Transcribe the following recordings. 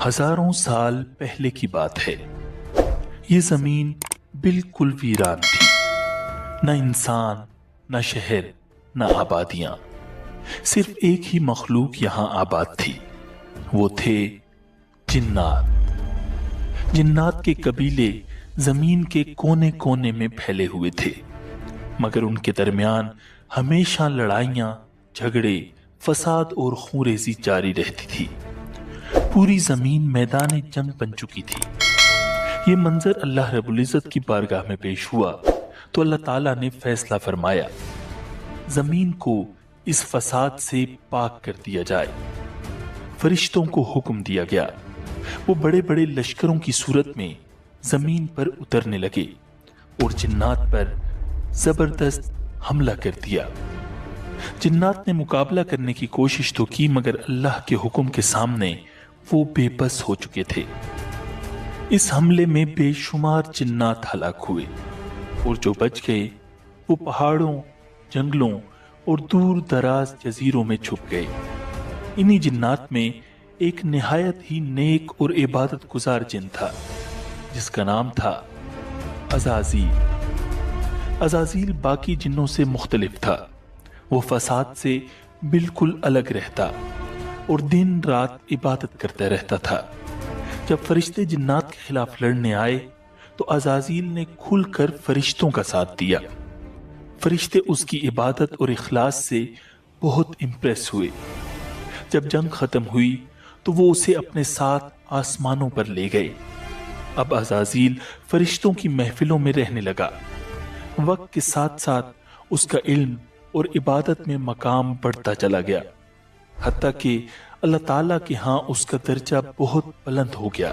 ہزاروں سال پہلے کی بات ہے۔ یہ زمین بالکل ویران تھی، نہ انسان، نہ شہر، نہ آبادیاں۔ صرف ایک ہی مخلوق یہاں آباد تھی، وہ تھے جنات۔ جنات کے قبیلے زمین کے کونے کونے میں پھیلے ہوئے تھے، مگر ان کے درمیان ہمیشہ لڑائیاں، جھگڑے، فساد اور خونریزی جاری رہتی تھی۔ پوری زمین میدان جنگ بن چکی تھی۔ یہ منظر اللہ رب العزت کی بارگاہ میں پیش ہوا تو اللہ تعالیٰ نے فیصلہ فرمایا، زمین کو اس فساد سے پاک کر دیا جائے۔ فرشتوں کو حکم دیا گیا، وہ بڑے بڑے لشکروں کی صورت میں زمین پر اترنے لگے اور جنات پر زبردست حملہ کر دیا۔ جنات نے مقابلہ کرنے کی کوشش تو کی، مگر اللہ کے حکم کے سامنے وہ بے بس ہو چکے تھے۔ اس حملے میں بے شمار جنات ہلاک ہوئے، اور جو بچ گئے وہ پہاڑوں، جنگلوں اور دور دراز جزیروں میں چھپ گئے۔ انہی جنات میں ایک نہایت ہی نیک اور عبادت گزار جن تھا، جس کا نام تھا عزازیل۔ عزازیل باقی جنوں سے مختلف تھا، وہ فساد سے بالکل الگ رہتا اور دن رات عبادت کرتا رہتا تھا۔ جب فرشتے جنات کے خلاف لڑنے آئے تو عزازیل نے کھل کر فرشتوں کا ساتھ دیا۔ فرشتے اس کی عبادت اور اخلاص سے بہت امپریس ہوئے۔ جب جنگ ختم ہوئی تو وہ اسے اپنے ساتھ آسمانوں پر لے گئے۔ اب عزازیل فرشتوں کی محفلوں میں رہنے لگا۔ وقت کے ساتھ ساتھ اس کا علم اور عبادت میں مقام بڑھتا چلا گیا، حتیٰ کہ اللہ تعالیٰ کے ہاں اس کا درجہ بہت بلند ہو گیا۔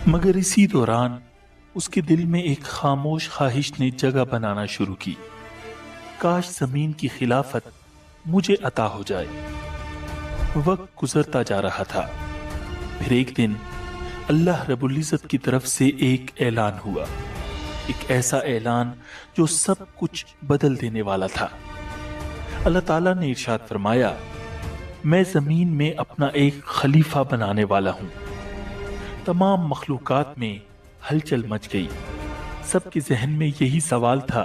مگر اسی دوران اس کے دل میں ایک خاموش خواہش نے جگہ بنانا شروع کی، کاش زمین کی خلافت مجھے عطا ہو جائے۔ وقت گزرتا جا رہا تھا، پھر ایک دن اللہ رب العزت کی طرف سے ایک اعلان ہوا، ایک ایسا اعلان جو سب کچھ بدل دینے والا تھا۔ اللہ تعالیٰ نے ارشاد فرمایا، میں زمین میں اپنا ایک خلیفہ بنانے والا ہوں۔ تمام مخلوقات میں ہلچل مچ گئی۔ سب کے ذہن میں یہی سوال تھا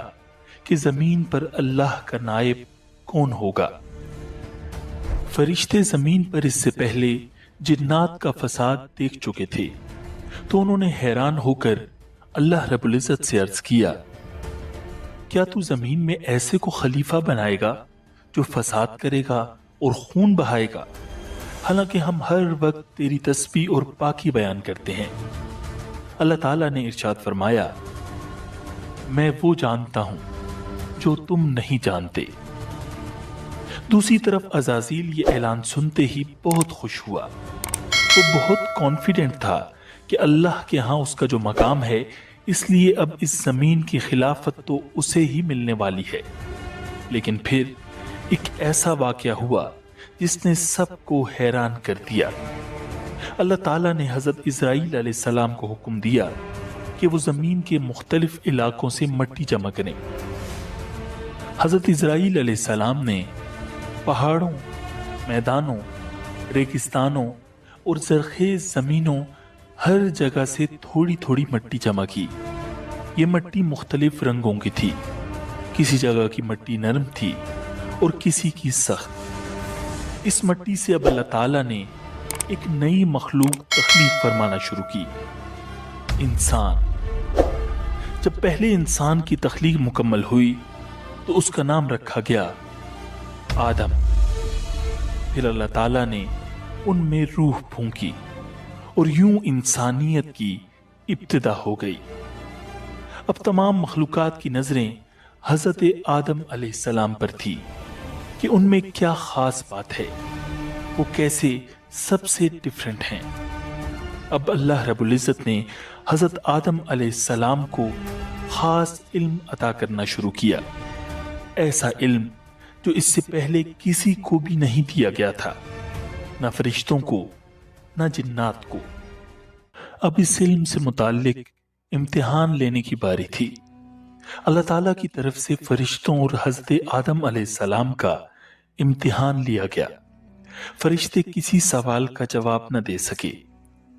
کہ زمین پر اللہ کا نائب کون ہوگا؟ فرشتے زمین پر اس سے پہلے جنات کا فساد دیکھ چکے تھے، تو انہوں نے حیران ہو کر اللہ رب العزت سے عرض کیا، کیا تو زمین میں ایسے کو خلیفہ بنائے گا جو فساد کرے گا اور خون بہائے گا؟ حالانکہ ہم ہر وقت تیری تسبیح اور پاکی بیان کرتے ہیں۔ اللہ تعالیٰ نے ارشاد فرمایا، میں وہ جانتا ہوں جو تم نہیں جانتے۔ دوسری طرف عزازیل یہ اعلان سنتے ہی بہت خوش ہوا۔ وہ بہت کانفیڈنٹ تھا کہ اللہ کے ہاں اس کا جو مقام ہے، اس لیے اب اس زمین کی خلافت تو اسے ہی ملنے والی ہے۔ لیکن پھر ایک ایسا واقعہ ہوا جس نے سب کو حیران کر دیا۔ اللہ تعالیٰ نے حضرت اسرائیل علیہ السلام کو حکم دیا کہ وہ زمین کے مختلف علاقوں سے مٹی جمع کریں۔ حضرت اسرائیل علیہ السلام نے پہاڑوں، میدانوں، ریگستانوں اور زرخیز زمینوں ہر جگہ سے تھوڑی تھوڑی مٹی جمع کی۔ یہ مٹی مختلف رنگوں کی تھی، کسی جگہ کی مٹی نرم تھی اور کسی کی سخت۔ اس مٹی سے اب اللہ تعالیٰ نے ایک نئی مخلوق تخلیق فرمانا شروع کی، انسان۔ جب پہلے انسان کی تخلیق مکمل ہوئی تو اس کا نام رکھا گیا آدم۔ پھر اللہ تعالیٰ نے ان میں روح پھونکی اور یوں انسانیت کی ابتدا ہو گئی۔ اب تمام مخلوقات کی نظریں حضرت آدم علیہ السلام پر تھی کہ ان میں کیا خاص بات ہے، وہ کیسے سب سے ڈیفرنٹ ہیں۔ اب اللہ رب العزت نے حضرت آدم علیہ السلام کو خاص علم عطا کرنا شروع کیا، ایسا علم جو اس سے پہلے کسی کو بھی نہیں دیا گیا تھا، نہ فرشتوں کو نہ جنات کو۔ اب اس علم سے متعلق امتحان لینے کی باری تھی۔ اللہ تعالیٰ کی طرف سے فرشتوں اور حضرت آدم علیہ السلام کا امتحان لیا گیا۔ فرشتے کسی سوال کا جواب نہ دے سکے،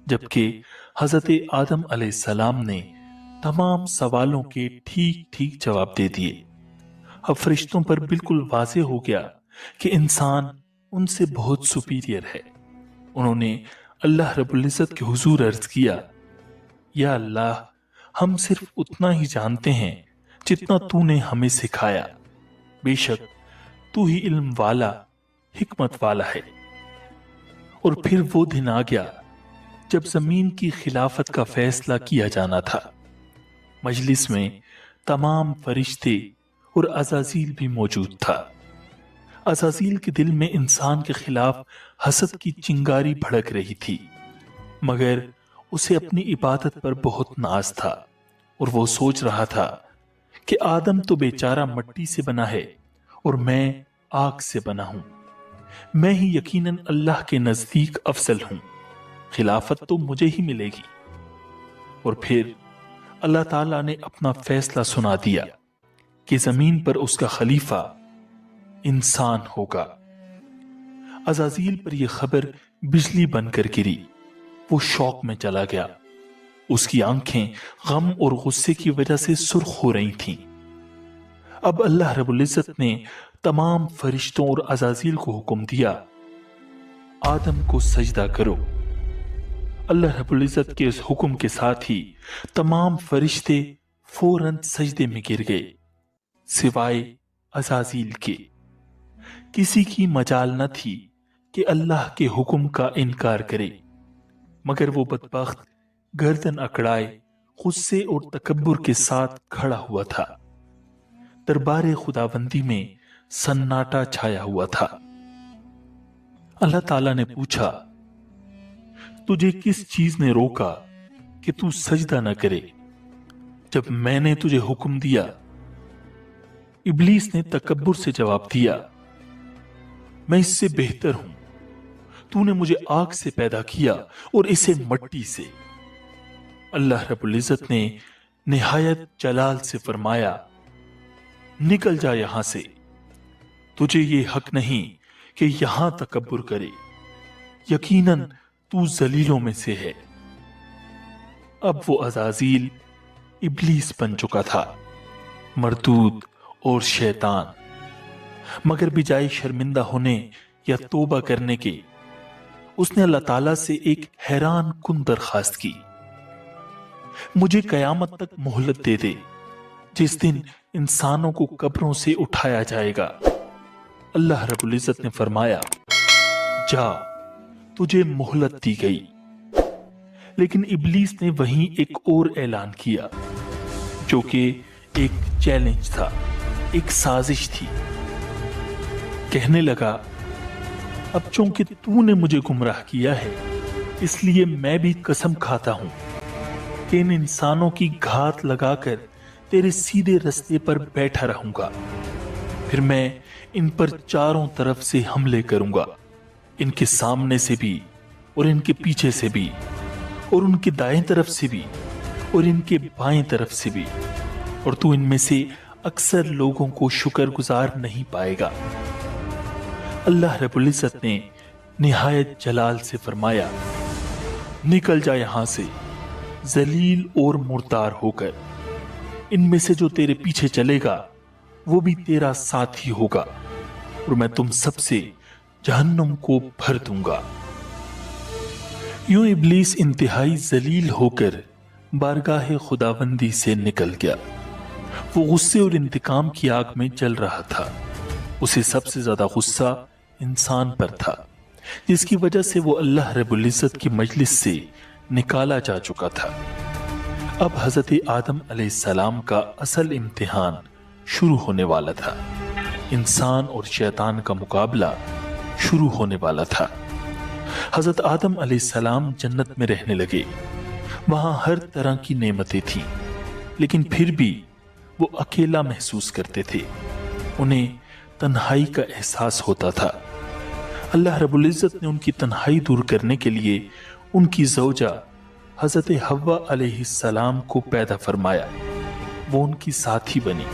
جبکہ حضرت آدم علیہ السلام نے تمام سوالوں کے ٹھیک ٹھیک جواب دے دیے۔ اب فرشتوں پر بالکل واضح ہو گیا کہ انسان ان سے بہت سپیریئر ہے۔ انہوں نے اللہ رب العزت کے حضور عرض کیا، یا اللہ، ہم صرف اتنا ہی جانتے ہیں جتنا تو نے ہمیں سکھایا، بے شک تو ہی علم والا، حکمت والا ہے۔ اور پھر وہ دن آ گیا جب زمین کی خلافت کا فیصلہ کیا جانا تھا۔ مجلس میں تمام فرشتے اور عزازیل بھی موجود تھا۔ عزازیل کے دل میں انسان کے خلاف حسد کی چنگاری بھڑک رہی تھی، مگر اسے اپنی عبادت پر بہت ناز تھا، اور وہ سوچ رہا تھا کہ آدم تو بیچارہ مٹی سے بنا ہے اور میں آگ سے بنا ہوں، میں ہی یقیناً اللہ کے نزدیک افضل ہوں، خلافت تو مجھے ہی ملے گی۔ اور پھر اللہ تعالیٰ نے اپنا فیصلہ سنا دیا کہ زمین پر اس کا خلیفہ انسان ہوگا۔ عزازیل پر یہ خبر بجلی بن کر گری، وہ شوق میں چلا گیا، اس کی آنکھیں غم اور غصے کی وجہ سے سرخ ہو رہی تھیں۔ اب اللہ رب العزت نے تمام فرشتوں اور عزازیل کو حکم دیا، آدم کو سجدہ کرو۔ اللہ رب العزت کے اس حکم کے ساتھ ہی تمام فرشتے فوراً سجدے میں گر گئے، سوائے عزازیل کے۔ کسی کی مجال نہ تھی کہ اللہ کے حکم کا انکار کرے، مگر وہ بدبخت گردن اکڑائے غصے اور تکبر کے ساتھ کھڑا ہوا تھا۔ دربار خداوندی میں سناٹا چھایا ہوا تھا۔ اللہ تعالیٰ نے پوچھا، تجھے کس چیز نے روکا کہ تو سجدہ نہ کرے جب میں نے تجھے حکم دیا؟ ابلیس نے تکبر سے جواب دیا، میں اس سے بہتر ہوں، تو نے مجھے آگ سے پیدا کیا اور اسے مٹی سے۔ اللہ رب العزت نے نہایت جلال سے فرمایا، نکل جا یہاں سے، تجھے یہ حق نہیں کہ یہاں تکبر کرے، یقیناً تو ذلیلوں میں سے ہے۔ اب وہ عزازیل ابلیس بن چکا تھا، مردود اور شیطان، مگر بجائے شرمندہ ہونے یا توبہ کرنے کے، اس نے اللہ تعالیٰ سے ایک حیران کن درخواست کی، مجھے قیامت تک مہلت دے دے، جس دن انسانوں کو قبروں سے اٹھایا جائے گا۔ اللہ رب العزت نے فرمایا، جا، تجھے مہلت دی گئی۔ لیکن ابلیس نے وہیں ایک اور اعلان کیا، جو کہ ایک چیلنج تھا، ایک سازش تھی۔ کہنے لگا، اب چونکہ تو نے مجھے گمراہ کیا ہے، اس لیے میں بھی قسم کھاتا ہوں کہ ان انسانوں کی گھات لگا کر تیرے سیدھے رستے پر بیٹھا رہوں گا، پھر میں ان پر چاروں طرف سے حملے کروں گا، ان کے سامنے سے بھی اور ان کے پیچھے سے بھی، اور ان کے دائیں طرف سے بھی اور ان کے بائیں طرف سے بھی، اور تو ان میں سے اکثر لوگوں کو شکر گزار نہیں پائے گا۔ اللہ رب العزت نے نہایت جلال سے فرمایا، نکل جا یہاں سے ذلیل اور مردار ہو کر، ان میں سے جو تیرے پیچھے چلے گا وہ بھی تیرا ساتھی ہوگا، اور میں تم سب سے جہنم کو بھر دوں گا۔ یوں ابلیس انتہائی ذلیل ہو کر بارگاہ خداوندی سے نکل گیا۔ وہ غصے اور انتقام کی آگ میں جل رہا تھا۔ اسے سب سے زیادہ غصہ انسان پر تھا، جس کی وجہ سے وہ اللہ رب العزت کی مجلس سے نکالا جا چکا تھا۔ اب حضرت آدم علیہ السلام کا اصل امتحان شروع ہونے والا تھا۔ انسان اور شیطان کا مقابلہ شروع ہونے والا تھا۔ حضرت آدم علیہ السلام جنت میں رہنے لگے، وہاں ہر طرح کی نعمتیں تھیں، لیکن پھر بھی وہ اکیلا محسوس کرتے تھے، انہیں تنہائی کا احساس ہوتا تھا۔ اللہ رب العزت نے ان کی تنہائی دور کرنے کے لیے ان کی زوجہ حضرت حوا علیہ السلام کو پیدا فرمایا، وہ ان کی ساتھی بنی۔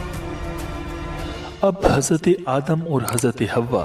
اب حضرت آدم اور حضرت حوا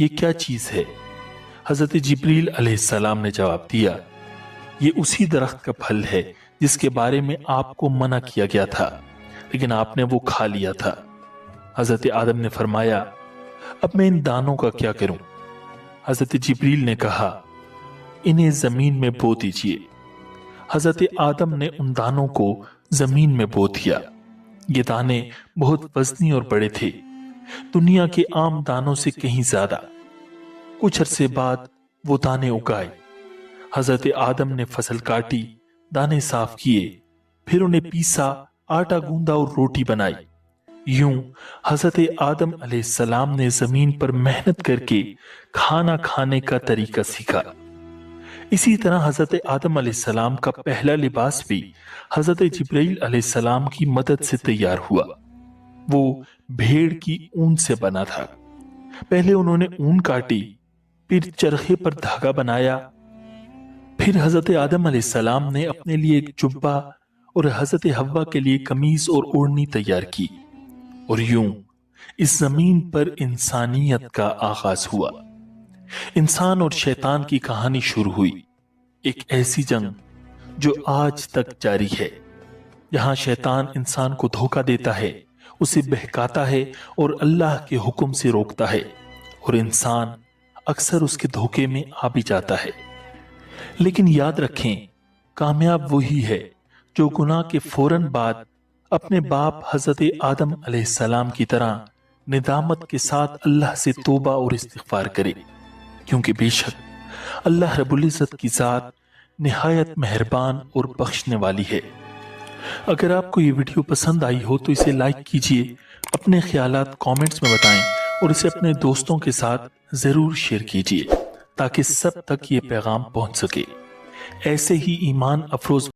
یہ کیا چیز ہے؟ حضرت جبریل علیہ السلام نے جواب دیا، یہ اسی درخت کا پھل ہے جس کے بارے میں آپ کو منع کیا گیا تھا، لیکن آپ نے وہ کھا لیا تھا۔ حضرت آدم نے فرمایا، اب میں ان دانوں کا کیا کروں؟ حضرت جبریل نے کہا، انہیں زمین میں بو دیجئے۔ حضرت آدم نے ان دانوں کو زمین میں بو دیا۔ یہ دانے بہت وزنی اور بڑے تھے، دنیا کے عام دانوں سے کہیں زیادہ۔ کچھ عرصے بعد وہ دانے اگائے۔ حضرت آدم نے فصل کاٹی، دانے صاف کیے، پھر انہیں پیسا، آٹا گوندا اور روٹی بنائی۔ یوں حضرت آدم علیہ السلام نے زمین پر محنت کر کے کھانا کھانے کا طریقہ سیکھا۔ اسی طرح حضرت آدم علیہ السلام کا پہلا لباس بھی حضرت جبرائیل علیہ السلام کی مدد سے تیار ہوا۔ وہ بھیڑ کی اون سے بنا تھا۔ پہلے انہوں نے اون کاٹی، پھر چرخے پر دھاگا بنایا، پھر حضرت آدم علیہ السلام نے اپنے لیے ایک جبہ اور حضرت حوا کے لیے قمیص اور اوڑھنی تیار کی، اور یوں اس زمین پر انسانیت کا آغاز ہوا۔ انسان اور شیطان کی کہانی شروع ہوئی، ایک ایسی جنگ جو آج تک جاری ہے، جہاں شیطان انسان کو دھوکہ دیتا ہے، اسے بہکاتا ہے اور اللہ کے حکم سے روکتا ہے، اور انسان اکثر اس کے دھوکے میں آ بھی جاتا ہے۔ لیکن یاد رکھیں، کامیاب وہی ہے جو گناہ کے فوراً بعد اپنے باپ حضرت آدم علیہ السلام کی طرح ندامت کے ساتھ اللہ سے توبہ اور استغفار کرے، کیونکہ بے شک اللہ رب العزت کی ذات نہایت مہربان اور بخشنے والی ہے۔ اگر آپ کو یہ ویڈیو پسند آئی ہو تو اسے لائک کیجئے، اپنے خیالات کامنٹس میں بتائیں، اور اسے اپنے دوستوں کے ساتھ ضرور شیئر کیجئے تاکہ سب تک یہ پیغام پہنچ سکے۔ ایسے ہی ایمان افروز